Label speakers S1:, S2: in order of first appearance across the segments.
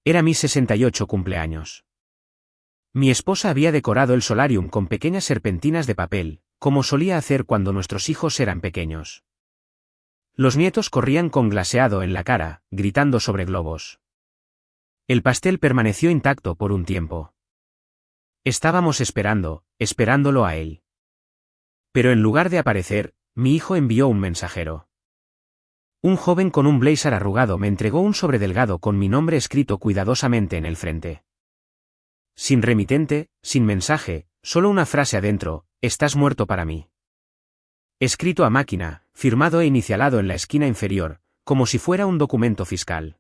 S1: Era mi 68 cumpleaños. Mi esposa había decorado el solarium con pequeñas serpentinas de papel, como solía hacer cuando nuestros hijos eran pequeños. Los nietos corrían con glaseado en la cara, gritando sobre globos. El pastel permaneció intacto por un tiempo. Estábamos esperándolo a él. Pero en lugar de aparecer, mi hijo envió un mensajero. Un joven con un blazer arrugado me entregó un sobre delgado con mi nombre escrito cuidadosamente en el frente. Sin remitente, sin mensaje, solo una frase adentro: estás muerto para mí. Escrito a máquina, firmado e inicialado en la esquina inferior, como si fuera un documento fiscal.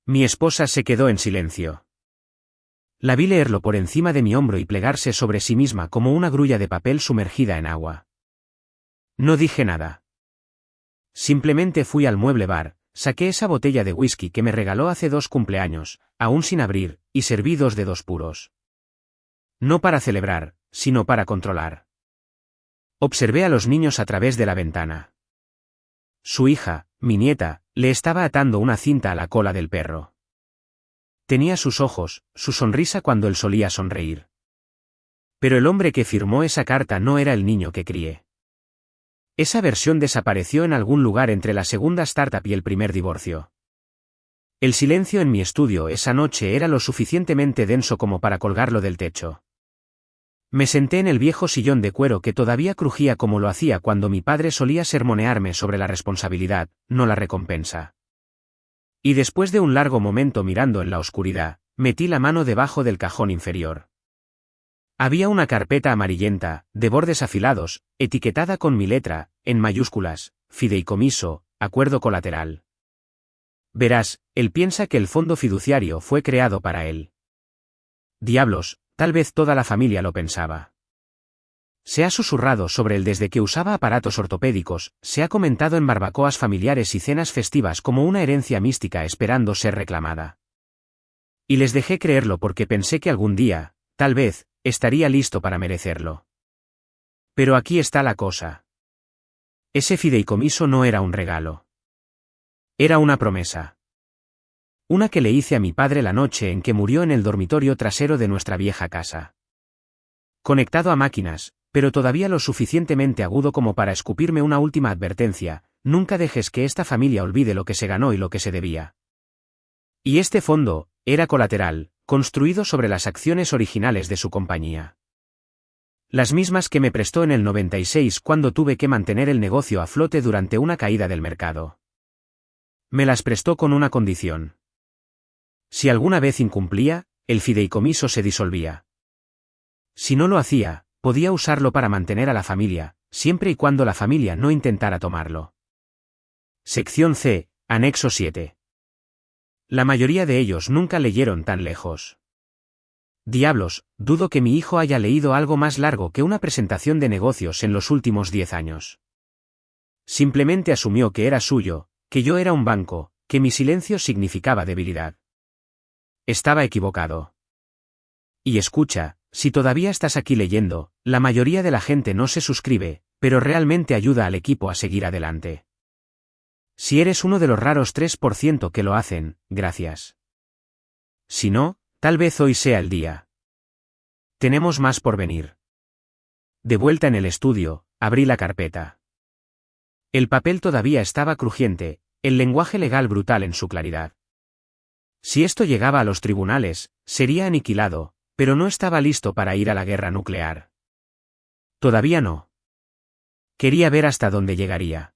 S1: Mi esposa se quedó en silencio. La vi leerlo por encima de mi hombro y plegarse sobre sí misma como una grulla de papel sumergida en agua. No dije nada. Simplemente fui al mueble bar, saqué esa botella de whisky que me regaló hace 2 cumpleaños, aún sin abrir, y serví 2 dedos puros. No para celebrar, sino para controlar. Observé a los niños a través de la ventana. Su hija, mi nieta, le estaba atando una cinta a la cola del perro. Tenía sus ojos, su sonrisa cuando él solía sonreír. Pero el hombre que firmó esa carta no era el niño que crié. Esa versión desapareció en algún lugar entre la segunda startup y el primer divorcio. El silencio en mi estudio esa noche era lo suficientemente denso como para colgarlo del techo. Me senté en el viejo sillón de cuero que todavía crujía como lo hacía cuando mi padre solía sermonearme sobre la responsabilidad, no la recompensa. Y después de un largo momento mirando en la oscuridad, metí la mano debajo del cajón inferior. Había una carpeta amarillenta, de bordes afilados, etiquetada con mi letra, en mayúsculas: fideicomiso, acuerdo colateral. Verás, él piensa que el fondo fiduciario fue creado para él. Diablos, tal vez toda la familia lo pensaba. Se ha susurrado sobre él desde que usaba aparatos ortopédicos, se ha comentado en barbacoas familiares y cenas festivas como una herencia mística esperando ser reclamada. Y les dejé creerlo porque pensé que algún día, tal vez, estaría listo para merecerlo. Pero aquí está la cosa. Ese fideicomiso no era un regalo. Era una promesa. Una que le hice a mi padre la noche en que murió en el dormitorio trasero de nuestra vieja casa. Conectado a máquinas, pero todavía lo suficientemente agudo como para escupirme una última advertencia: nunca dejes que esta familia olvide lo que se ganó y lo que se debía. Y este fondo era colateral, construido sobre las acciones originales de su compañía. Las mismas que me prestó en el 96 cuando tuve que mantener el negocio a flote durante una caída del mercado. Me las prestó con una condición. Si alguna vez incumplía, el fideicomiso se disolvía. Si no lo hacía, podía usarlo para mantener a la familia, siempre y cuando la familia no intentara tomarlo. Sección C, anexo 7. La mayoría de ellos nunca leyeron tan lejos. Diablos, dudo que mi hijo haya leído algo más largo que una presentación de negocios en los últimos 10 años. Simplemente asumió que era suyo, que yo era un banco, que mi silencio significaba debilidad. Estaba equivocado. Y escucha, si todavía estás aquí leyendo, la mayoría de la gente no se suscribe, pero realmente ayuda al equipo a seguir adelante. Si eres uno de los raros 3% que lo hacen, gracias. Si no, tal vez hoy sea el día. Tenemos más por venir. De vuelta en el estudio, abrí la carpeta. El papel todavía estaba crujiente, el lenguaje legal brutal en su claridad. Si esto llegaba a los tribunales, sería aniquilado, pero no estaba listo para ir a la guerra nuclear. Todavía no. Quería ver hasta dónde llegaría.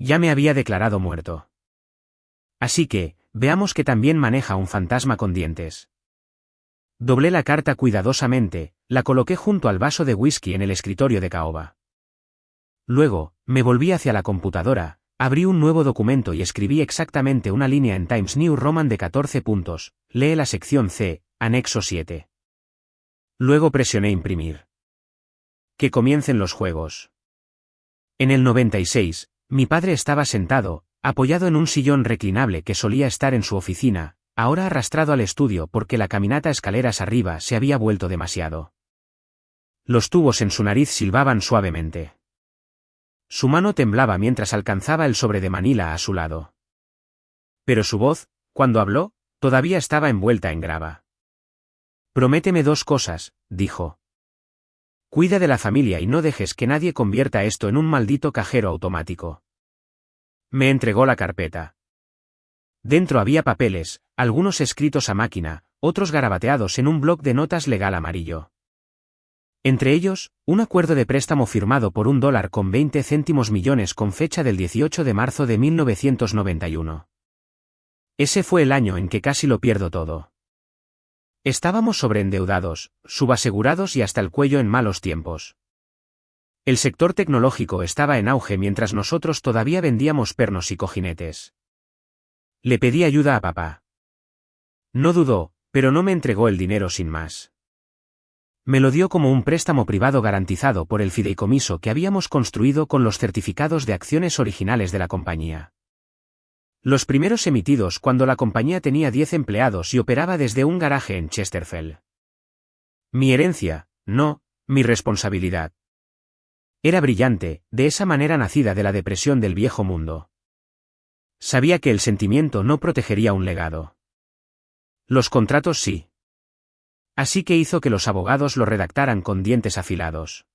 S1: Ya me había declarado muerto. Así que, veamos que también maneja un fantasma con dientes. Doblé la carta cuidadosamente, la coloqué junto al vaso de whisky en el escritorio de caoba. Luego, me volví hacia la computadora, abrí un nuevo documento y escribí exactamente una línea en Times New Roman de 14 puntos, lee la sección C, anexo 7. Luego presioné imprimir. Que comiencen los juegos. En el 96, mi padre estaba sentado, apoyado en un sillón reclinable que solía estar en su oficina, ahora arrastrado al estudio porque la caminata escaleras arriba se había vuelto demasiado. Los tubos en su nariz silbaban suavemente. Su mano temblaba mientras alcanzaba el sobre de Manila a su lado. Pero su voz, cuando habló, todavía estaba envuelta en grava. Prométeme 2 cosas, dijo. Cuida de la familia y no dejes que nadie convierta esto en un maldito cajero automático. Me entregó la carpeta. Dentro había papeles, algunos escritos a máquina, otros garabateados en un bloc de notas legal amarillo. Entre ellos, un acuerdo de préstamo firmado por $1.20 millones con fecha del 18 de marzo de 1991. Ese fue el año en que casi lo pierdo todo. Estábamos sobreendeudados, subasegurados y hasta el cuello en malos tiempos. El sector tecnológico estaba en auge mientras nosotros todavía vendíamos pernos y cojinetes. Le pedí ayuda a papá. No dudó, pero no me entregó el dinero sin más. Me lo dio como un préstamo privado garantizado por el fideicomiso que habíamos construido con los certificados de acciones originales de la compañía. Los primeros emitidos cuando la compañía tenía 10 empleados y operaba desde un garaje en Chesterfield. Mi herencia, no, mi responsabilidad. Era brillante, de esa manera nacida de la depresión del viejo mundo. Sabía que el sentimiento no protegería un legado. Los contratos sí. Así que hizo que los abogados lo redactaran con dientes afilados.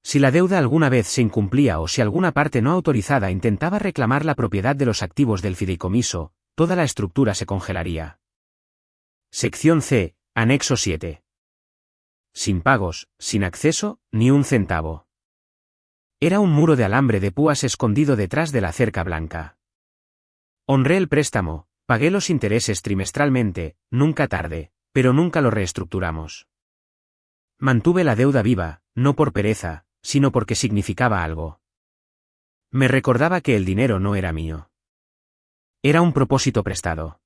S1: Si la deuda alguna vez se incumplía o si alguna parte no autorizada intentaba reclamar la propiedad de los activos del fideicomiso, toda la estructura se congelaría. Sección C, Anexo 7. Sin pagos, sin acceso, ni un centavo. Era un muro de alambre de púas escondido detrás de la cerca blanca. Honré el préstamo, pagué los intereses trimestralmente, nunca tarde, pero nunca lo reestructuramos. Mantuve la deuda viva, no por pereza, sino porque significaba algo. Me recordaba que el dinero no era mío. Era un propósito prestado.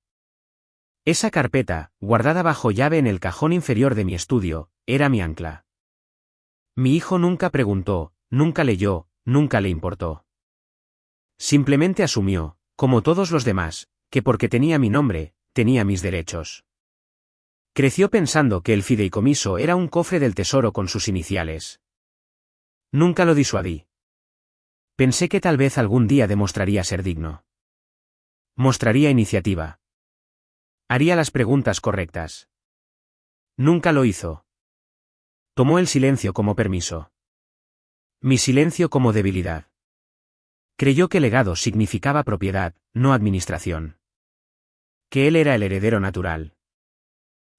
S1: Esa carpeta, guardada bajo llave en el cajón inferior de mi estudio, era mi ancla. Mi hijo nunca preguntó, nunca leyó, nunca le importó. Simplemente asumió, como todos los demás, que porque tenía mi nombre, tenía mis derechos. Creció pensando que el fideicomiso era un cofre del tesoro con sus iniciales. Nunca lo disuadí. Pensé que tal vez algún día demostraría ser digno. Mostraría iniciativa. Haría las preguntas correctas. Nunca lo hizo. Tomó el silencio como permiso. Mi silencio como debilidad. Creyó que legado significaba propiedad, no administración. Que él era el heredero natural.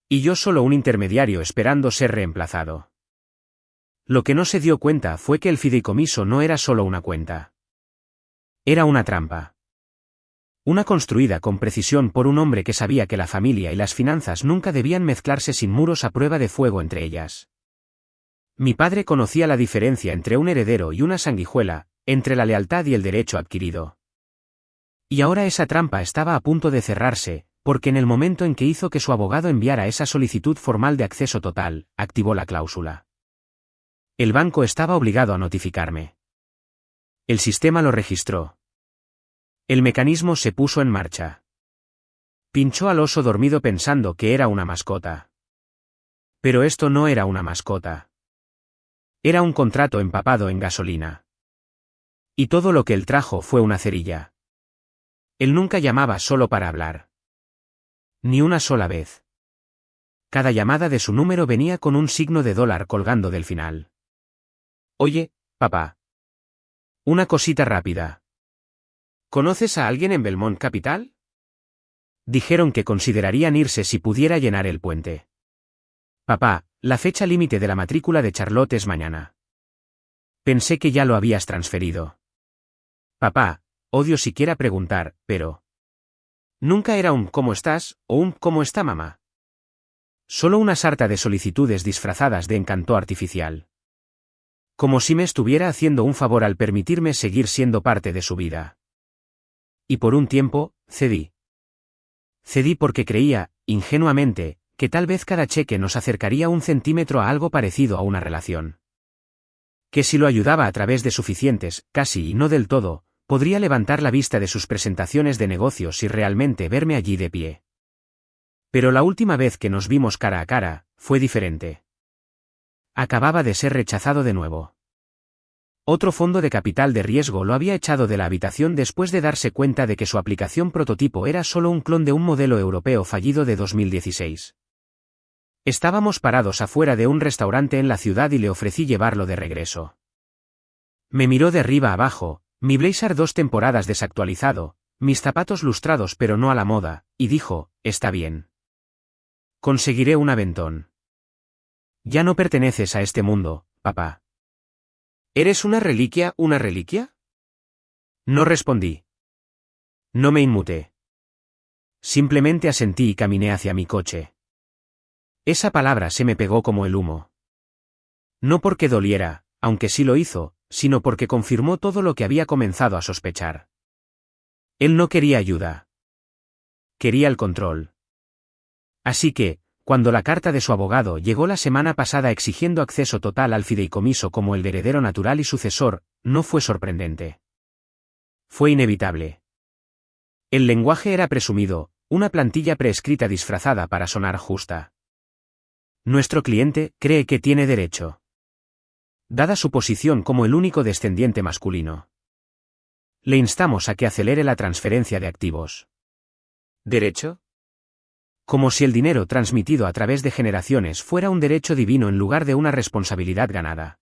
S1: Y yo solo un intermediario esperando ser reemplazado. Lo que no se dio cuenta fue que el fideicomiso no era solo una cuenta. Era una trampa. Una construida con precisión por un hombre que sabía que la familia y las finanzas nunca debían mezclarse sin muros a prueba de fuego entre ellas. Mi padre conocía la diferencia entre un heredero y una sanguijuela, entre la lealtad y el derecho adquirido. Y ahora esa trampa estaba a punto de cerrarse, porque en el momento en que hizo que su abogado enviara esa solicitud formal de acceso total, activó la cláusula. El banco estaba obligado a notificarme. El sistema lo registró. El mecanismo se puso en marcha. Pinchó al oso dormido pensando que era una mascota. Pero esto no era una mascota. Era un contrato empapado en gasolina. Y todo lo que él trajo fue una cerilla. Él nunca llamaba solo para hablar. Ni una sola vez. Cada llamada de su número venía con un signo de dólar colgando del final. Oye, papá. Una cosita rápida. ¿Conoces a alguien en Belmont Capital? Dijeron que considerarían irse si pudiera llenar el puente. Papá, la fecha límite de la matrícula de Charlotte es mañana. Pensé que ya lo habías transferido. Papá, odio siquiera preguntar, pero... Nunca era un ¿cómo estás? O un ¿cómo está mamá? Solo una sarta de solicitudes disfrazadas de encanto artificial. Como si me estuviera haciendo un favor al permitirme seguir siendo parte de su vida. Y por un tiempo, cedí. Cedí porque creía, ingenuamente, que tal vez cada cheque nos acercaría un centímetro a algo parecido a una relación. Que si lo ayudaba a través de suficientes, casi y no del todo, podría levantar la vista de sus presentaciones de negocios y realmente verme allí de pie. Pero la última vez que nos vimos cara a cara, fue diferente. Acababa de ser rechazado de nuevo. Otro fondo de capital de riesgo lo había echado de la habitación después de darse cuenta de que su aplicación prototipo era solo un clon de un modelo europeo fallido de 2016. Estábamos parados afuera de un restaurante en la ciudad y le ofrecí llevarlo de regreso. Me miró de arriba a abajo, mi blazer 2 temporadas desactualizado, mis zapatos lustrados pero no a la moda, y dijo, está bien. Conseguiré un aventón. Ya no perteneces a este mundo, papá. ¿Eres una reliquia, una reliquia? No respondí. No me inmuté. Simplemente asentí y caminé hacia mi coche. Esa palabra se me pegó como el humo. No porque doliera, aunque sí lo hizo, sino porque confirmó todo lo que había comenzado a sospechar. Él no quería ayuda. Quería el control. Así que, cuando la carta de su abogado llegó la semana pasada exigiendo acceso total al fideicomiso como el heredero natural y sucesor, no fue sorprendente. Fue inevitable. El lenguaje era presumido, una plantilla preescrita disfrazada para sonar justa. Nuestro cliente cree que tiene derecho. Dada su posición como el único descendiente masculino. Le instamos a que acelere la transferencia de activos. ¿Derecho? Como si el dinero transmitido a través de generaciones fuera un derecho divino en lugar de una responsabilidad ganada.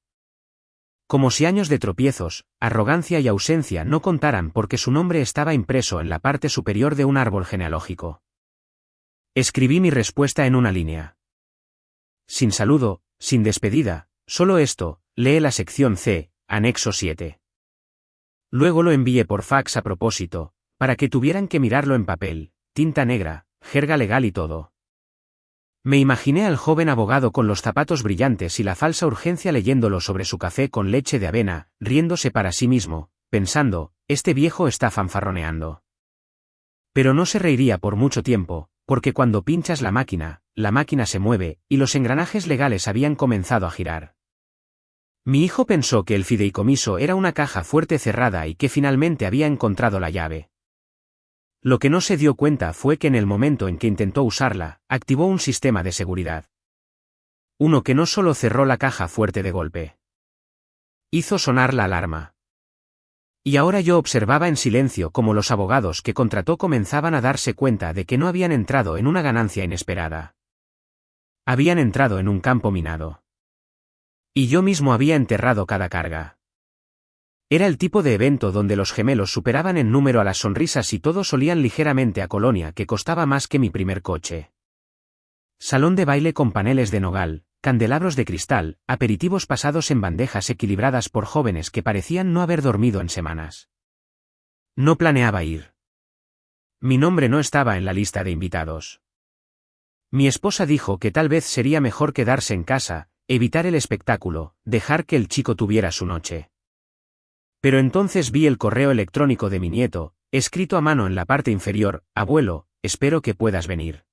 S1: Como si años de tropiezos, arrogancia y ausencia no contaran porque su nombre estaba impreso en la parte superior de un árbol genealógico. Escribí mi respuesta en una línea. Sin saludo, sin despedida, solo esto, lee la sección C, anexo 7. Luego lo envié por fax a propósito, para que tuvieran que mirarlo en papel, tinta negra, jerga legal y todo. Me imaginé al joven abogado con los zapatos brillantes y la falsa urgencia leyéndolo sobre su café con leche de avena, riéndose para sí mismo, pensando, este viejo está fanfarroneando. Pero no se reiría por mucho tiempo, porque cuando pinchas la máquina se mueve, y los engranajes legales habían comenzado a girar. Mi hijo pensó que el fideicomiso era una caja fuerte cerrada y que finalmente había encontrado la llave. Lo que no se dio cuenta fue que en el momento en que intentó usarla, activó un sistema de seguridad. Uno que no solo cerró la caja fuerte de golpe. Hizo sonar la alarma. Y ahora yo observaba en silencio cómo los abogados que contrató comenzaban a darse cuenta de que no habían entrado en una ganancia inesperada. Habían entrado en un campo minado. Y yo mismo había enterrado cada carga. Era el tipo de evento donde los gemelos superaban en número a las sonrisas y todos olían ligeramente a colonia que costaba más que mi primer coche. Salón de baile con paneles de nogal, candelabros de cristal, aperitivos pasados en bandejas equilibradas por jóvenes que parecían no haber dormido en semanas. No planeaba ir. Mi nombre no estaba en la lista de invitados. Mi esposa dijo que tal vez sería mejor quedarse en casa, evitar el espectáculo, dejar que el chico tuviera su noche. Pero entonces vi el correo electrónico de mi nieto, escrito a mano en la parte inferior, abuelo, espero que puedas venir.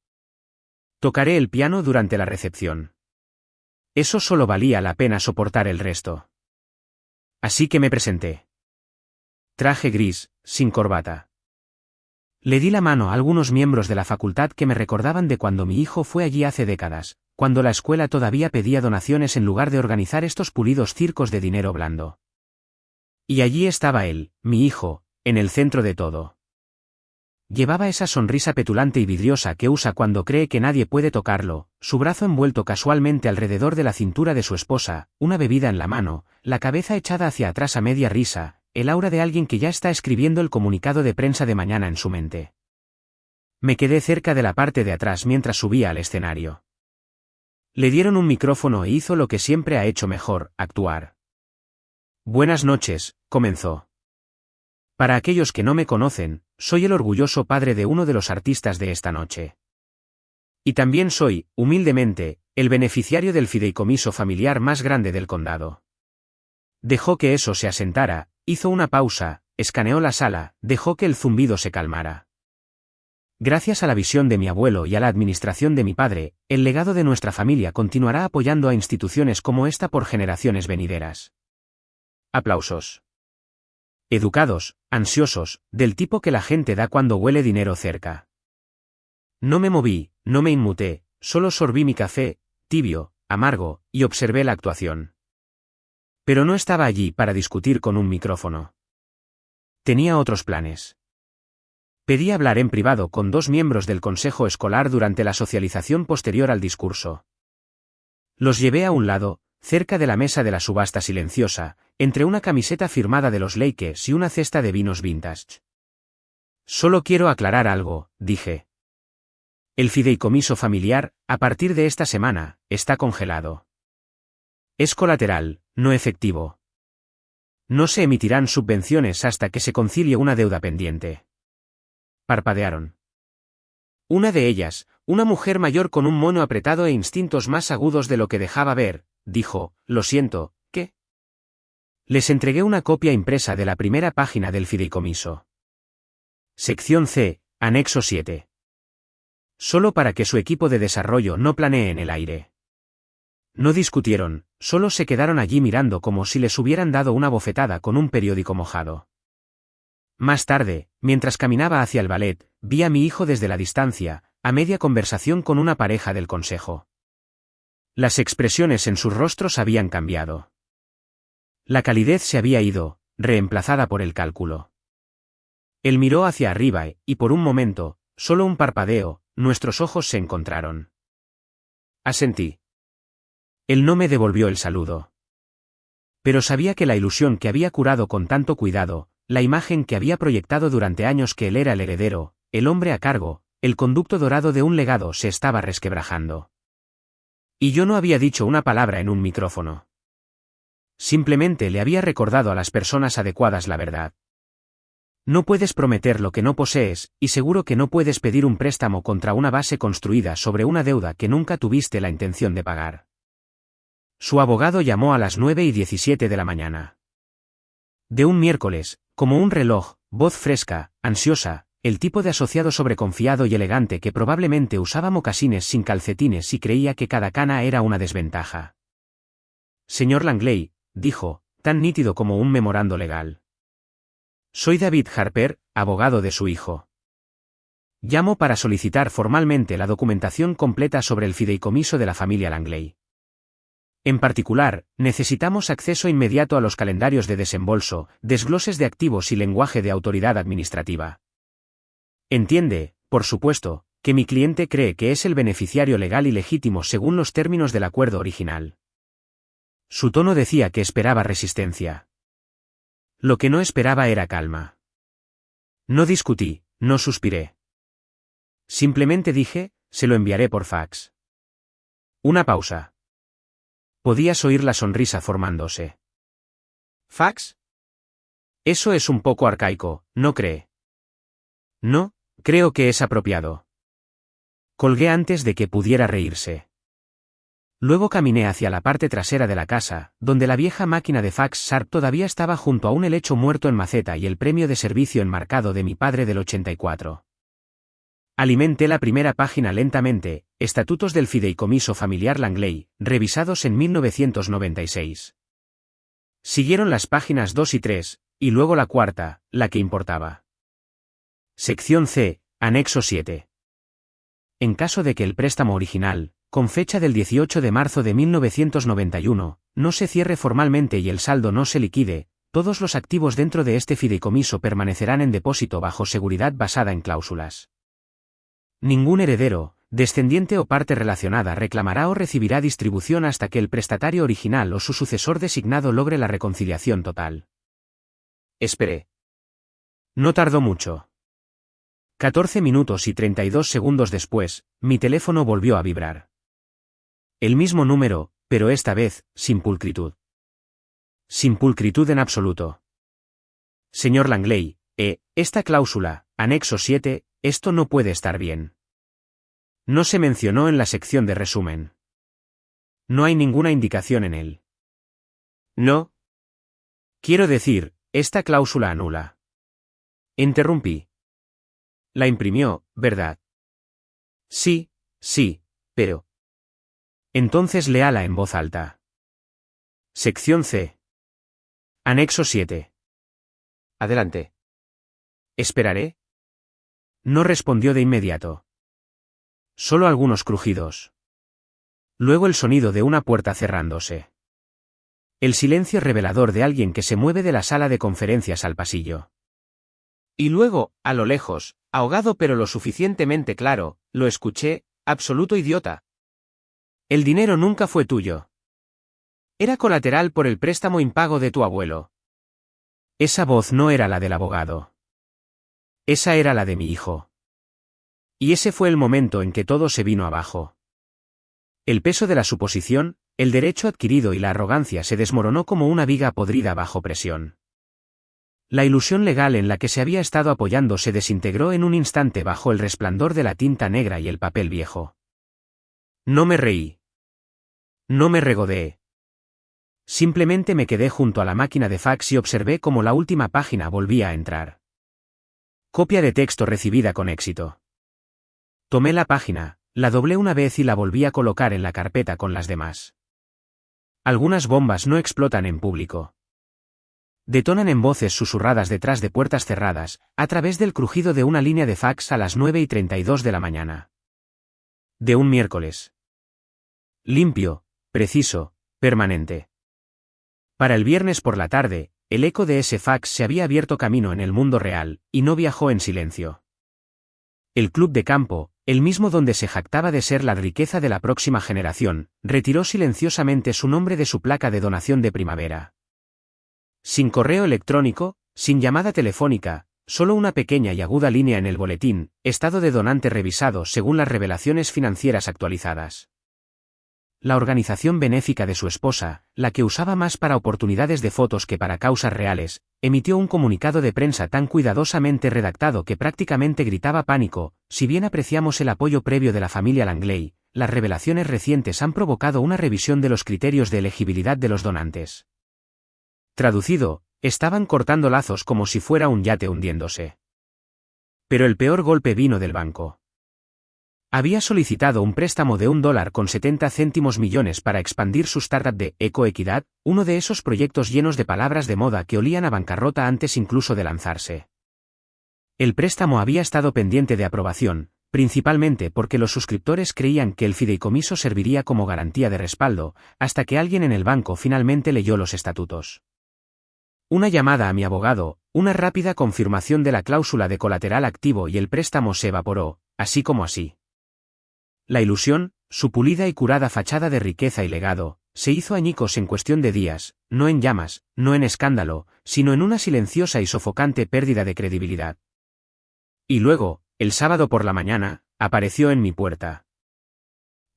S1: Tocaré el piano durante la recepción. Eso solo valía la pena soportar el resto. Así que me presenté. Traje gris, sin corbata. Le di la mano a algunos miembros de la facultad que me recordaban de cuando mi hijo fue allí hace décadas, cuando la escuela todavía pedía donaciones en lugar de organizar estos pulidos circos de dinero blando. Y allí estaba él, mi hijo, en el centro de todo. Llevaba esa sonrisa petulante y vidriosa que usa cuando cree que nadie puede tocarlo, su brazo envuelto casualmente alrededor de la cintura de su esposa, una bebida en la mano, la cabeza echada hacia atrás a media risa, el aura de alguien que ya está escribiendo el comunicado de prensa de mañana en su mente. Me quedé cerca de la parte de atrás mientras subía al escenario. Le dieron un micrófono e hizo lo que siempre ha hecho mejor, actuar. Buenas noches, comenzó. Para aquellos que no me conocen, soy el orgulloso padre de uno de los artistas de esta noche. Y también soy, humildemente, el beneficiario del fideicomiso familiar más grande del condado. Dejó que eso se asentara, hizo una pausa, escaneó la sala, dejó que el zumbido se calmara. Gracias a la visión de mi abuelo y a la administración de mi padre, el legado de nuestra familia continuará apoyando a instituciones como esta por generaciones venideras. Aplausos. Educados, ansiosos, del tipo que la gente da cuando huele dinero cerca. No me moví, no me inmuté, solo sorbí mi café, tibio, amargo, y observé la actuación. Pero no estaba allí para discutir con un micrófono. Tenía otros planes. Pedí hablar en privado con 2 miembros del consejo escolar durante la socialización posterior al discurso. Los llevé a un lado, cerca de la mesa de la subasta silenciosa, entre una camiseta firmada de los Lakers y una cesta de vinos vintage. Solo quiero aclarar algo, dije. El fideicomiso familiar, a partir de esta semana, está congelado. Es colateral, no efectivo. No se emitirán subvenciones hasta que se concilie una deuda pendiente. Parpadearon. Una de ellas, una mujer mayor con un mono apretado e instintos más agudos de lo que dejaba ver, dijo, lo siento, ¿qué? Les entregué una copia impresa de la primera página del fideicomiso. Sección C, anexo 7. Solo para que su equipo de desarrollo no planee en el aire. No discutieron, solo se quedaron allí mirando como si les hubieran dado una bofetada con un periódico mojado. Más tarde, mientras caminaba hacia el ballet, vi a mi hijo desde la distancia, a media conversación con una pareja del consejo. Las expresiones en sus rostros habían cambiado. La calidez se había ido, reemplazada por el cálculo. Él miró hacia arriba y por un momento, solo un parpadeo, nuestros ojos se encontraron. Asentí. Él no me devolvió el saludo. Pero sabía que la ilusión que había curado con tanto cuidado, la imagen que había proyectado durante años que él era el heredero, el hombre a cargo, el conducto dorado de un legado se estaba resquebrajando. Y yo no había dicho una palabra en un micrófono. Simplemente le había recordado a las personas adecuadas la verdad. No puedes prometer lo que no posees, y seguro que no puedes pedir un préstamo contra una base construida sobre una deuda que nunca tuviste la intención de pagar. Su abogado llamó a las 9:17 de la mañana. De un miércoles, como un reloj, voz fresca, ansiosa, el tipo de asociado sobreconfiado y elegante que probablemente usaba mocasines sin calcetines y creía que cada cana era una desventaja. Señor Langley, dijo, tan nítido como un memorando legal. Soy David Harper, abogado de su hijo. Llamo para solicitar formalmente la documentación completa sobre el fideicomiso de la familia Langley. En particular, necesitamos acceso inmediato a los calendarios de desembolso, desgloses de activos y lenguaje de autoridad administrativa. Entiende, por supuesto, que mi cliente cree que es el beneficiario legal y legítimo según los términos del acuerdo original. Su tono decía que esperaba resistencia. Lo que no esperaba era calma. No discutí, no suspiré. Simplemente dije, se lo enviaré por fax. Una pausa. Podías oír la sonrisa formándose. ¿Fax? Eso es un poco arcaico, ¿no cree? No, creo que es apropiado. Colgué antes de que pudiera reírse. Luego caminé hacia la parte trasera de la casa, donde la vieja máquina de fax Sharp todavía estaba junto a un helecho muerto en maceta y el premio de servicio enmarcado de mi padre del 84. Alimenté la primera página lentamente, Estatutos del Fideicomiso Familiar Langley, revisados en 1996. Siguieron las páginas 2 y 3, y luego la cuarta, la que importaba. Sección C, anexo 7. En caso de que el préstamo original, con fecha del 18 de marzo de 1991, no se cierre formalmente y el saldo no se liquide, todos los activos dentro de este fideicomiso permanecerán en depósito bajo seguridad basada en cláusulas. Ningún heredero, descendiente o parte relacionada reclamará o recibirá distribución hasta que el prestatario original o su sucesor designado logre la reconciliación total. Esperé. No tardó mucho. 14 minutos y 32 segundos después, mi teléfono volvió a vibrar. El mismo número, pero esta vez, sin pulcritud. Sin pulcritud en absoluto. Señor Langley, esta cláusula, anexo 7, esto no puede estar bien. No se mencionó en la sección de resumen. No hay ninguna indicación en él. No. Quiero decir, esta cláusula anula. Interrumpí. La imprimió, ¿verdad? Sí, pero. Entonces léala en voz alta. Sección C. Anexo 7. Adelante. ¿Esperaré? No respondió de inmediato. Solo algunos crujidos. Luego el sonido de una puerta cerrándose. El silencio revelador de alguien que se mueve de la sala de conferencias al pasillo. Y luego, a lo lejos, ahogado pero lo suficientemente claro, lo escuché, absoluto idiota. El dinero nunca fue tuyo. Era colateral por el préstamo impago de tu abuelo. Esa voz no era la del abogado. Esa era la de mi hijo. Y ese fue el momento en que todo se vino abajo. El peso de la suposición, el derecho adquirido y la arrogancia se desmoronó como una viga podrida bajo presión. La ilusión legal en la que se había estado apoyando se desintegró en un instante bajo el resplandor de la tinta negra y el papel viejo. No me reí. No me regodeé. Simplemente me quedé junto a la máquina de fax y observé cómo la última página volvía a entrar. Copia de texto recibida con éxito. Tomé la página, la doblé una vez y la volví a colocar en la carpeta con las demás. Algunas bombas no explotan en público. Detonan en voces susurradas detrás de puertas cerradas, a través del crujido de una línea de fax a las 9:32 de la mañana. De un miércoles. Limpio, preciso, permanente. Para el viernes por la tarde, el eco de ese fax se había abierto camino en el mundo real, y no viajó en silencio. El club de campo, el mismo donde se jactaba de ser la riqueza de la próxima generación, retiró silenciosamente su nombre de su placa de donación de primavera. Sin correo electrónico, sin llamada telefónica, solo una pequeña y aguda línea en el boletín, estado de donante revisado según las revelaciones financieras actualizadas. La organización benéfica de su esposa, la que usaba más para oportunidades de fotos que para causas reales, emitió un comunicado de prensa tan cuidadosamente redactado que prácticamente gritaba pánico. Si bien apreciamos el apoyo previo de la familia Langley, las revelaciones recientes han provocado una revisión de los criterios de elegibilidad de los donantes. Traducido, estaban cortando lazos como si fuera un yate hundiéndose. Pero el peor golpe vino del banco. Había solicitado un préstamo de $1.70 para expandir su startup de ecoequidad, uno de esos proyectos llenos de palabras de moda que olían a bancarrota antes incluso de lanzarse. El préstamo había estado pendiente de aprobación, principalmente porque los suscriptores creían que el fideicomiso serviría como garantía de respaldo, hasta que alguien en el banco finalmente leyó los estatutos. Una llamada a mi abogado, una rápida confirmación de la cláusula de colateral activo y el préstamo se evaporó, así como así. La ilusión, su pulida y curada fachada de riqueza y legado, se hizo añicos en cuestión de días, no en llamas, no en escándalo, sino en una silenciosa y sofocante pérdida de credibilidad. Y luego, el sábado por la mañana, apareció en mi puerta.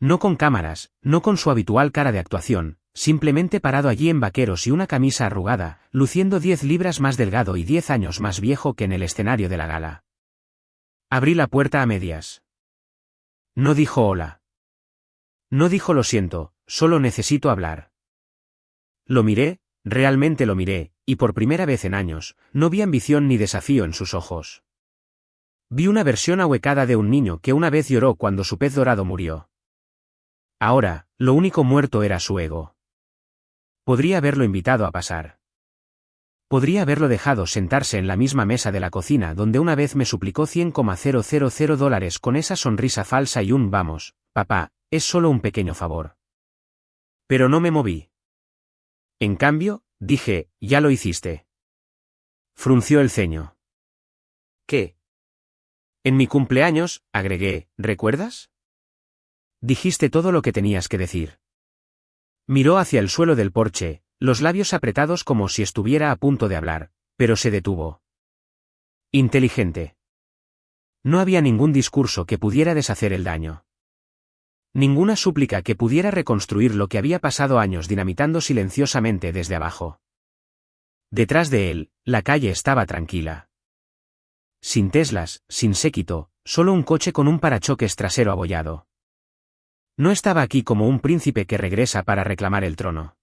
S1: No con cámaras, no con su habitual cara de actuación, simplemente parado allí en vaqueros y una camisa arrugada, luciendo 10 libras más delgado y 10 años más viejo que en el escenario de la gala. Abrí la puerta a medias. No dijo hola. No dijo lo siento, solo necesito hablar. Lo miré, realmente lo miré, y por primera vez en años, no vi ambición ni desafío en sus ojos. Vi una versión ahuecada de un niño que una vez lloró cuando su pez dorado murió. Ahora, lo único muerto era su ego. Podría haberlo invitado a pasar. Podría haberlo dejado sentarse en la misma mesa de la cocina donde una vez me suplicó $100,000 con esa sonrisa falsa y un vamos, papá, es solo un pequeño favor. Pero no me moví. En cambio, dije, ya lo hiciste. Frunció el ceño. ¿Qué? En mi cumpleaños, agregué, ¿recuerdas? Dijiste todo lo que tenías que decir. Miró hacia el suelo del porche, los labios apretados como si estuviera a punto de hablar, pero se detuvo. Inteligente. No había ningún discurso que pudiera deshacer el daño. Ninguna súplica que pudiera reconstruir lo que había pasado años dinamitando silenciosamente desde abajo. Detrás de él, la calle estaba tranquila. Sin Teslas, sin séquito, solo un coche con un parachoques trasero abollado. No estaba aquí como un príncipe que regresa para reclamar el trono.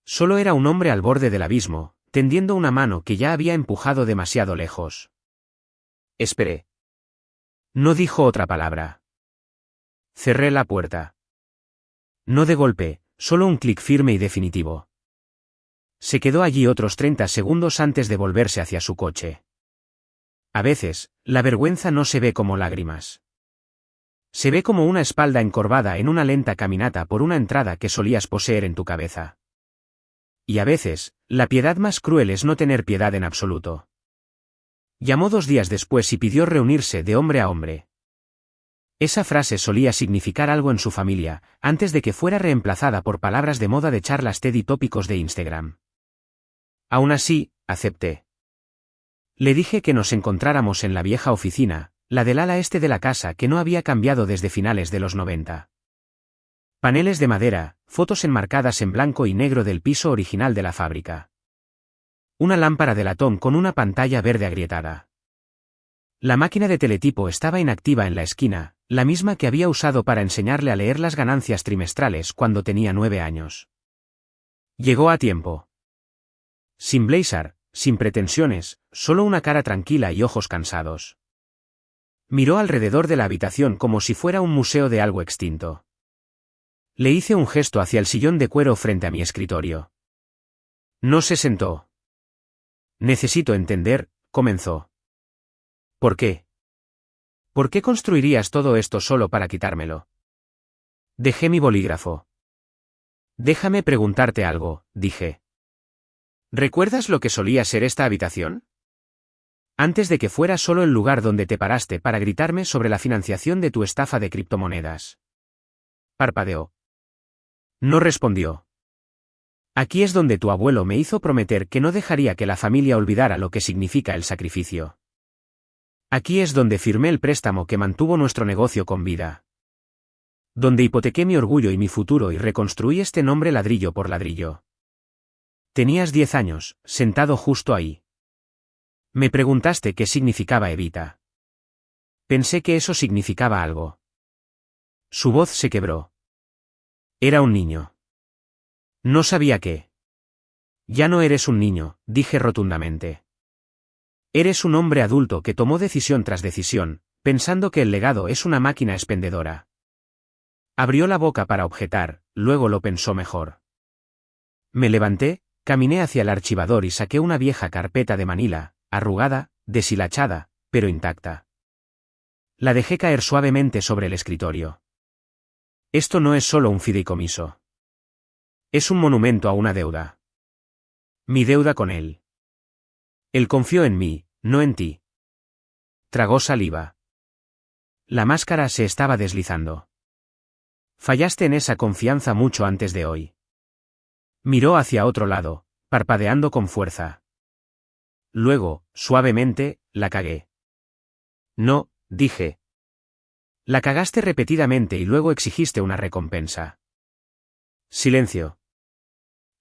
S1: Solo era un hombre al borde del abismo, tendiendo una mano que ya había empujado demasiado lejos. Esperé. No dijo otra palabra. Cerré la puerta. No de golpe, solo un clic firme y definitivo. Se quedó allí otros 30 segundos antes de volverse hacia su coche. A veces, la vergüenza no se ve como lágrimas. Se ve como una espalda encorvada en una lenta caminata por una entrada que solías poseer en tu cabeza. y a veces, la piedad más cruel es no tener piedad en absoluto. Llamó 2 días después y pidió reunirse de hombre a hombre. Esa frase solía significar algo en su familia, antes de que fuera reemplazada por palabras de moda de charlas TED y tópicos de Instagram. Aún así, acepté. Le dije que nos encontráramos en la vieja oficina, la del ala este de la casa que no había cambiado desde finales de los 90. Paneles de madera, fotos enmarcadas en blanco y negro del piso original de la fábrica. Una lámpara de latón con una pantalla verde agrietada. La máquina de teletipo estaba inactiva en la esquina, la misma que había usado para enseñarle a leer las ganancias trimestrales cuando tenía 9 años. Llegó a tiempo. Sin blazer, sin pretensiones, solo una cara tranquila y ojos cansados. Miró alrededor de la habitación como si fuera un museo de algo extinto. Le hice un gesto hacia el sillón de cuero frente a mi escritorio. No se sentó. Necesito entender, comenzó. ¿Por qué? ¿Por qué construirías todo esto solo para quitármelo? Dejé mi bolígrafo. Déjame preguntarte algo, dije. ¿Recuerdas lo que solía ser esta habitación? Antes de que fuera solo el lugar donde te paraste para gritarme sobre la financiación de tu estafa de criptomonedas. Parpadeó. No respondió. Aquí es donde tu abuelo me hizo prometer que no dejaría que la familia olvidara lo que significa el sacrificio. Aquí es donde firmé el préstamo que mantuvo nuestro negocio con vida. Donde hipotequé mi orgullo y mi futuro y reconstruí este nombre ladrillo por ladrillo. Tenías 10 años, sentado justo ahí. Me preguntaste qué significaba Evita. Pensé que eso significaba algo. Su voz se quebró. Era un niño. No sabía qué. Ya no eres un niño, dije rotundamente. Eres un hombre adulto que tomó decisión tras decisión, pensando que el legado es una máquina expendedora. Abrió la boca para objetar, luego lo pensó mejor. Me levanté, caminé hacia el archivador y saqué una vieja carpeta de Manila, arrugada, deshilachada, pero intacta. La dejé caer suavemente sobre el escritorio. Esto no es solo un fideicomiso. Es un monumento a una deuda. Mi deuda con él. Él confió en mí, no en ti. Tragó saliva. La máscara se estaba deslizando. Fallaste en esa confianza mucho antes de hoy. Miró hacia otro lado, parpadeando con fuerza. Luego, suavemente, la cagué. No, dije. La cagaste repetidamente y luego exigiste una recompensa. Silencio.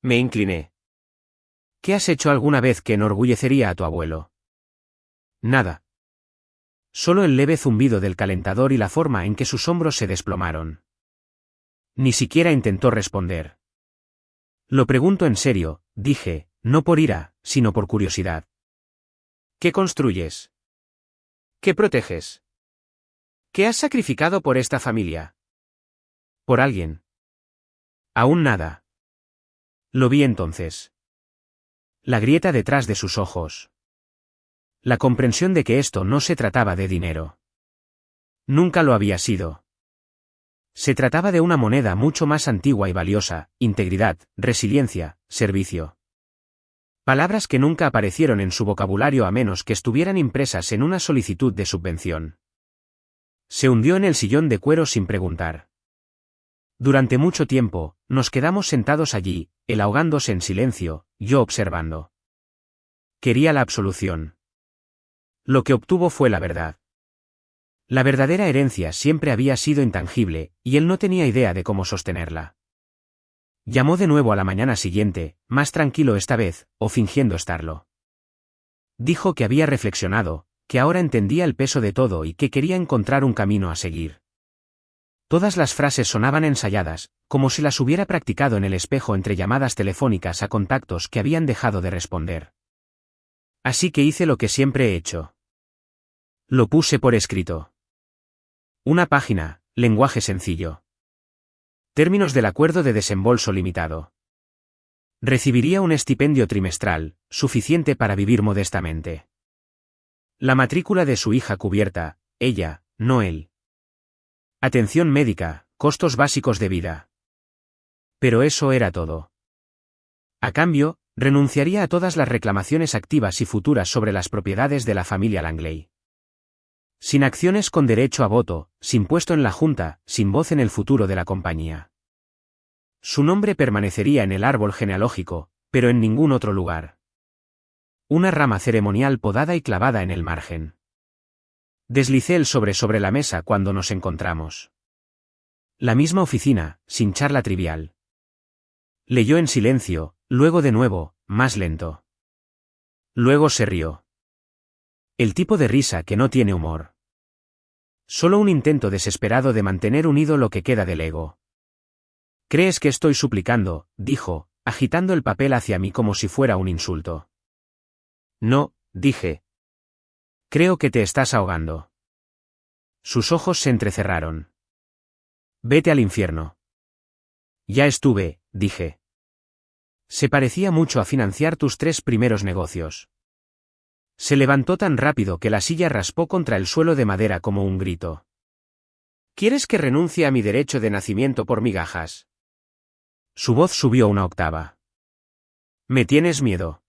S1: Me incliné. ¿Qué has hecho alguna vez que enorgullecería a tu abuelo? Nada. Solo el leve zumbido del calentador y la forma en que sus hombros se desplomaron. Ni siquiera intentó responder. Lo pregunto en serio, dije, no por ira, sino por curiosidad. ¿Qué construyes? ¿Qué proteges? ¿Qué has sacrificado por esta familia? Por alguien. Aún nada. Lo vi entonces. La grieta detrás de sus ojos. La comprensión de que esto no se trataba de dinero. Nunca lo había sido. Se trataba de una moneda mucho más antigua y valiosa: integridad, resiliencia, servicio. Palabras que nunca aparecieron en su vocabulario a menos que estuvieran impresas en una solicitud de subvención. Se hundió en el sillón de cuero sin preguntar. Durante mucho tiempo, nos quedamos sentados allí, él ahogándose en silencio, yo observando. Quería la absolución. Lo que obtuvo fue la verdad. La verdadera herencia siempre había sido intangible, y él no tenía idea de cómo sostenerla. Llamó de nuevo a la mañana siguiente, más tranquilo esta vez, o fingiendo estarlo. Dijo que había reflexionado, que ahora entendía el peso de todo y que quería encontrar un camino a seguir. Todas las frases sonaban ensayadas, como si las hubiera practicado en el espejo entre llamadas telefónicas a contactos que habían dejado de responder. Así que hice lo que siempre he hecho. Lo puse por escrito. Una página, lenguaje sencillo. Términos del acuerdo de desembolso limitado. Recibiría un estipendio trimestral, suficiente para vivir modestamente. La matrícula de su hija cubierta, ella, no él. Atención médica, costos básicos de vida. Pero eso era todo. A cambio, renunciaría a todas las reclamaciones activas y futuras sobre las propiedades de la familia Langley. Sin acciones con derecho a voto, sin puesto en la junta, sin voz en el futuro de la compañía. Su nombre permanecería en el árbol genealógico, pero en ningún otro lugar. Una rama ceremonial podada y clavada en el margen. Deslicé el sobre la mesa cuando nos encontramos. La misma oficina, sin charla trivial. Leyó en silencio, luego de nuevo, más lento. Luego se rió. El tipo de risa que no tiene humor. Solo un intento desesperado de mantener unido lo que queda del ego. ¿Crees que estoy suplicando?, dijo, agitando el papel hacia mí como si fuera un insulto. No, dije. Creo que te estás ahogando. Sus ojos se entrecerraron. Vete al infierno. Ya estuve, dije. Se parecía mucho a financiar tus 3 primeros negocios. Se levantó tan rápido que la silla raspó contra el suelo de madera como un grito. ¿Quieres que renuncie a mi derecho de nacimiento por migajas? Su voz subió una octava. ¿Me tienes miedo?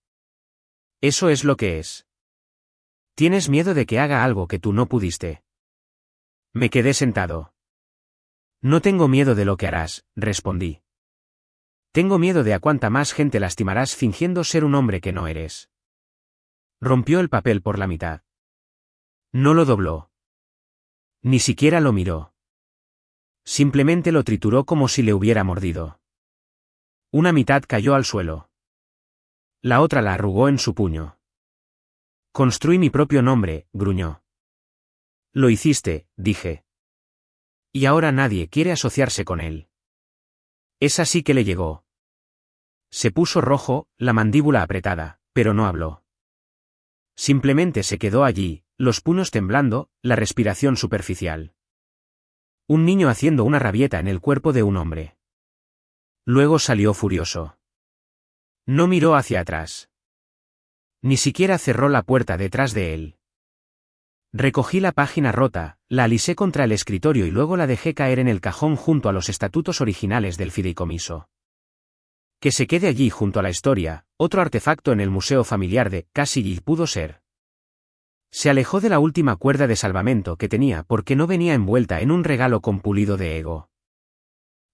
S1: Eso es lo que es. Tienes miedo de que haga algo que tú no pudiste. Me quedé sentado. No tengo miedo de lo que harás, respondí. Tengo miedo de a cuánta más gente lastimarás fingiendo ser un hombre que no eres. Rompió el papel por la mitad. No lo dobló. Ni siquiera lo miró. Simplemente lo trituró como si le hubiera mordido. Una mitad cayó al suelo. La otra la arrugó en su puño. Construí mi propio nombre, gruñó. Lo hiciste, dije. Y ahora nadie quiere asociarse con él. Es así que le llegó. Se puso rojo, la mandíbula apretada, pero no habló. Simplemente se quedó allí, los puños temblando, la respiración superficial. Un niño haciendo una rabieta en el cuerpo de un hombre. Luego salió furioso. No miró hacia atrás. Ni siquiera cerró la puerta detrás de él. Recogí la página rota, la alisé contra el escritorio y luego la dejé caer en el cajón junto a los estatutos originales del fideicomiso. Que se quede allí junto a la historia, otro artefacto en el museo familiar de Cassidy pudo ser. Se alejó de la última cuerda de salvamento que tenía porque no venía envuelta en un regalo con pulido de ego.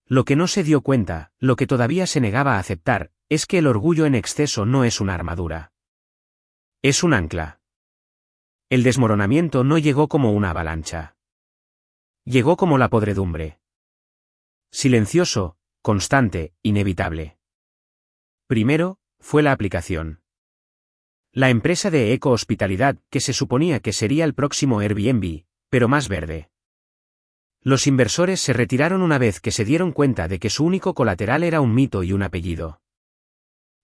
S1: Lo que no se dio cuenta, lo que todavía se negaba a aceptar, es que el orgullo en exceso no es una armadura. Es un ancla. El desmoronamiento no llegó como una avalancha. Llegó como la podredumbre. Silencioso, constante, inevitable. Primero, fue la aplicación. La empresa de eco-hospitalidad, que se suponía que sería el próximo Airbnb, pero más verde. Los inversores se retiraron una vez que se dieron cuenta de que su único colateral era un mito y un apellido.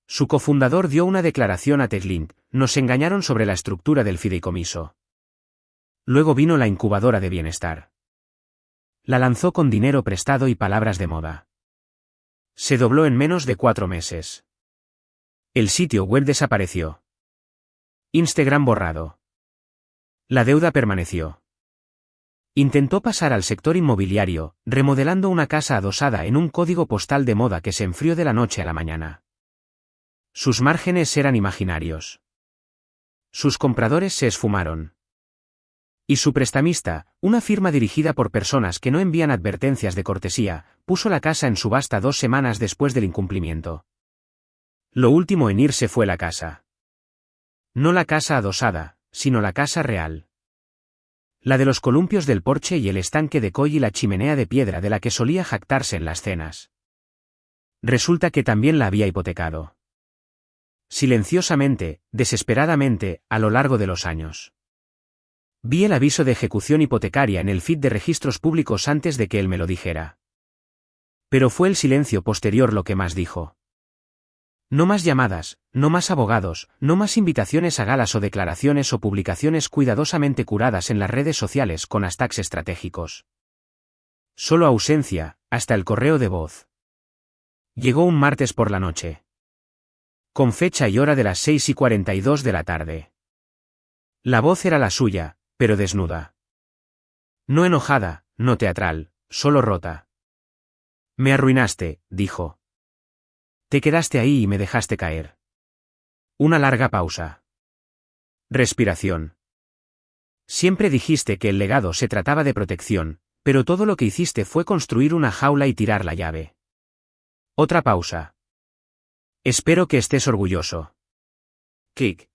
S1: Su cofundador dio una declaración a TechLink, nos engañaron sobre la estructura del fideicomiso. Luego vino la incubadora de bienestar. La lanzó con dinero prestado y palabras de moda. Se dobló en menos de 4 meses. El sitio web desapareció. Instagram borrado. La deuda permaneció. Intentó pasar al sector inmobiliario, remodelando una casa adosada en un código postal de moda que se enfrió de la noche a la mañana. Sus márgenes eran imaginarios. Sus compradores se esfumaron. Y su prestamista, una firma dirigida por personas que no envían advertencias de cortesía, puso la casa en subasta 2 semanas después del incumplimiento. Lo último en irse fue la casa. No la casa adosada, sino la casa real. La de los columpios del porche y el estanque de coy y la chimenea de piedra de la que solía jactarse en las cenas. Resulta que también la había hipotecado. Silenciosamente, desesperadamente, a lo largo de los años. Vi el aviso de ejecución hipotecaria en el feed de registros públicos antes de que él me lo dijera. Pero fue el silencio posterior lo que más dijo. No más llamadas, no más abogados, no más invitaciones a galas o declaraciones o publicaciones cuidadosamente curadas en las redes sociales con hashtags estratégicos. Solo ausencia, hasta el correo de voz. Llegó un martes por la noche. Con fecha y hora de las 6:42 de la tarde. La voz era la suya, pero desnuda. No enojada, no teatral, solo rota. Me arruinaste, dijo. Te quedaste ahí y me dejaste caer. Una larga pausa. Respiración. Siempre dijiste que el legado se trataba de protección, pero todo lo que hiciste fue construir una jaula y tirar la llave. Otra pausa. Espero que estés orgulloso. Clic.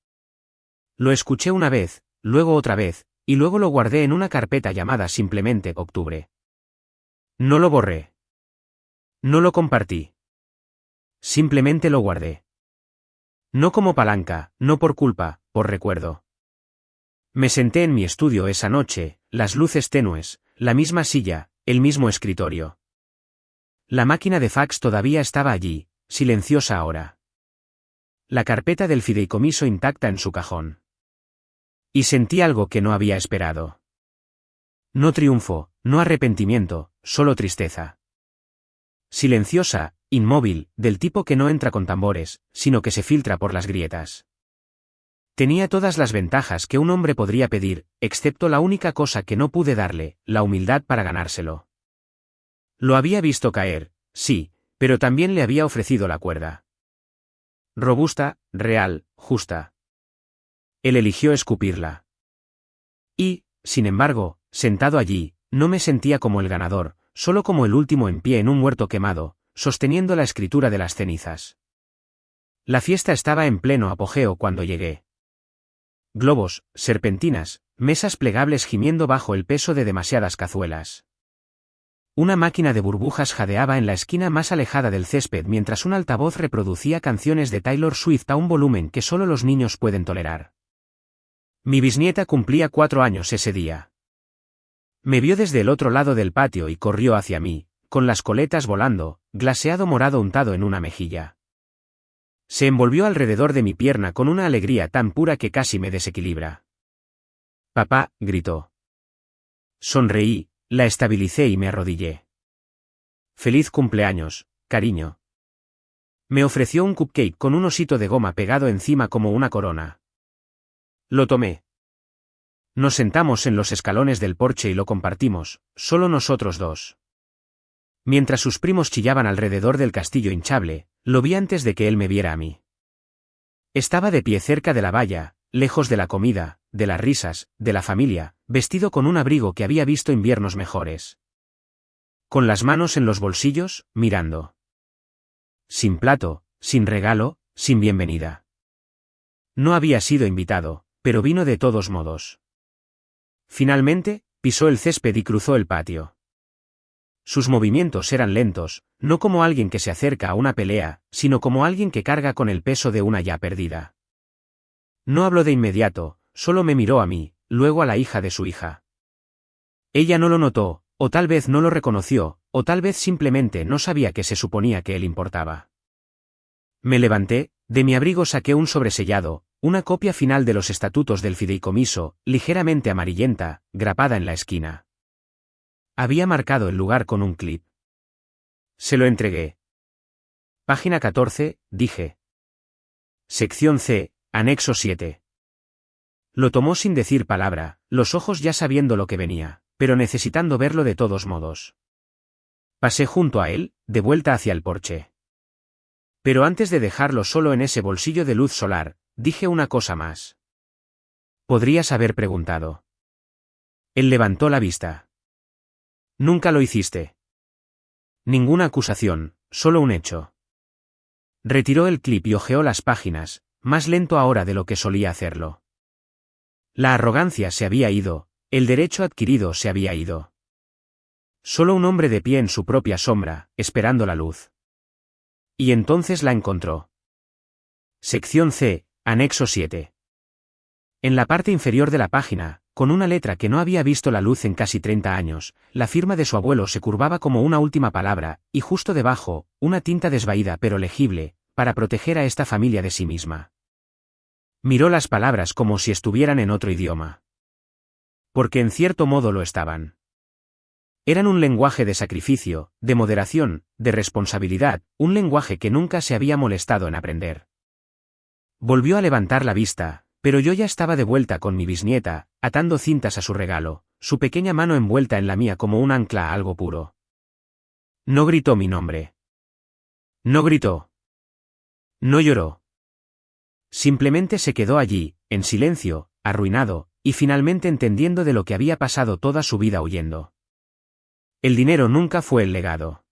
S1: Lo escuché una vez, luego otra vez, y luego lo guardé en una carpeta llamada simplemente Octubre. No lo borré. No lo compartí. Simplemente lo guardé. No como palanca, no por culpa, por recuerdo. Me senté en mi estudio esa noche, las luces tenues, la misma silla, el mismo escritorio. La máquina de fax todavía estaba allí, silenciosa ahora. La carpeta del fideicomiso intacta en su cajón. Y sentí algo que no había esperado. No triunfo, no arrepentimiento, solo tristeza. Silenciosa, inmóvil, del tipo que no entra con tambores, sino que se filtra por las grietas. Tenía todas las ventajas que un hombre podría pedir, excepto la única cosa que no pude darle, la humildad para ganárselo. Lo había visto caer, sí, pero también le había ofrecido la cuerda. Robusta, real, justa. Él eligió escupirla. Y, sin embargo, sentado allí, no me sentía como el ganador, solo como el último en pie en un huerto quemado, sosteniendo la escritura de las cenizas. La fiesta estaba en pleno apogeo cuando llegué. Globos, serpentinas, mesas plegables gimiendo bajo el peso de demasiadas cazuelas. Una máquina de burbujas jadeaba en la esquina más alejada del césped mientras un altavoz reproducía canciones de Taylor Swift a un volumen que solo los niños pueden tolerar. Mi bisnieta cumplía 4 años ese día. Me vio desde el otro lado del patio y corrió hacia mí, con las coletas volando, glaseado morado untado en una mejilla. Se envolvió alrededor de mi pierna con una alegría tan pura que casi me desequilibra. «Papá», gritó. Sonreí, la estabilicé y me arrodillé. «Feliz cumpleaños, cariño». Me ofreció un cupcake con un osito de goma pegado encima como una corona. Lo tomé. Nos sentamos en los escalones del porche y lo compartimos, solo nosotros dos. Mientras sus primos chillaban alrededor del castillo hinchable, lo vi antes de que él me viera a mí. Estaba de pie cerca de la valla, lejos de la comida, de las risas, de la familia, vestido con un abrigo que había visto inviernos mejores. Con las manos en los bolsillos, mirando. Sin plato, sin regalo, sin bienvenida. No había sido invitado, pero vino de todos modos. Finalmente, pisó el césped y cruzó el patio. Sus movimientos eran lentos, no como alguien que se acerca a una pelea, sino como alguien que carga con el peso de una ya perdida. No habló de inmediato, solo me miró a mí, luego a la hija de su hija. Ella no lo notó, o tal vez no lo reconoció, o tal vez simplemente no sabía que se suponía que él importaba. Me levanté, de mi abrigo saqué un sobresellado, una copia final de los estatutos del fideicomiso, ligeramente amarillenta, grapada en la esquina. Había marcado el lugar con un clip. Se lo entregué. Página 14, dije. Sección C, anexo 7. Lo tomó sin decir palabra, los ojos ya sabiendo lo que venía, pero necesitando verlo de todos modos. Pasé junto a él, de vuelta hacia el porche. Pero antes de dejarlo solo en ese bolsillo de luz solar, dije una cosa más. Podrías haber preguntado. Él levantó la vista. Nunca lo hiciste. Ninguna acusación, solo un hecho. Retiró el clip y hojeó las páginas, más lento ahora de lo que solía hacerlo. La arrogancia se había ido, el derecho adquirido se había ido. Solo un hombre de pie en su propia sombra, esperando la luz. Y entonces la encontró. Sección C, anexo 7. En la parte inferior de la página, con una letra que no había visto la luz en casi 30 años, la firma de su abuelo se curvaba como una última palabra, y justo debajo, una tinta desvaída pero legible, para proteger a esta familia de sí misma. Miró las palabras como si estuvieran en otro idioma. Porque en cierto modo lo estaban. Eran un lenguaje de sacrificio, de moderación, de responsabilidad, un lenguaje que nunca se había molestado en aprender. Volvió a levantar la vista, pero yo ya estaba de vuelta con mi bisnieta, atando cintas a su regalo, su pequeña mano envuelta en la mía como un ancla a algo puro. No gritó mi nombre. No gritó. No lloró. Simplemente se quedó allí, en silencio, arruinado, y finalmente entendiendo de lo que había pasado toda su vida huyendo. El dinero nunca fue el legado.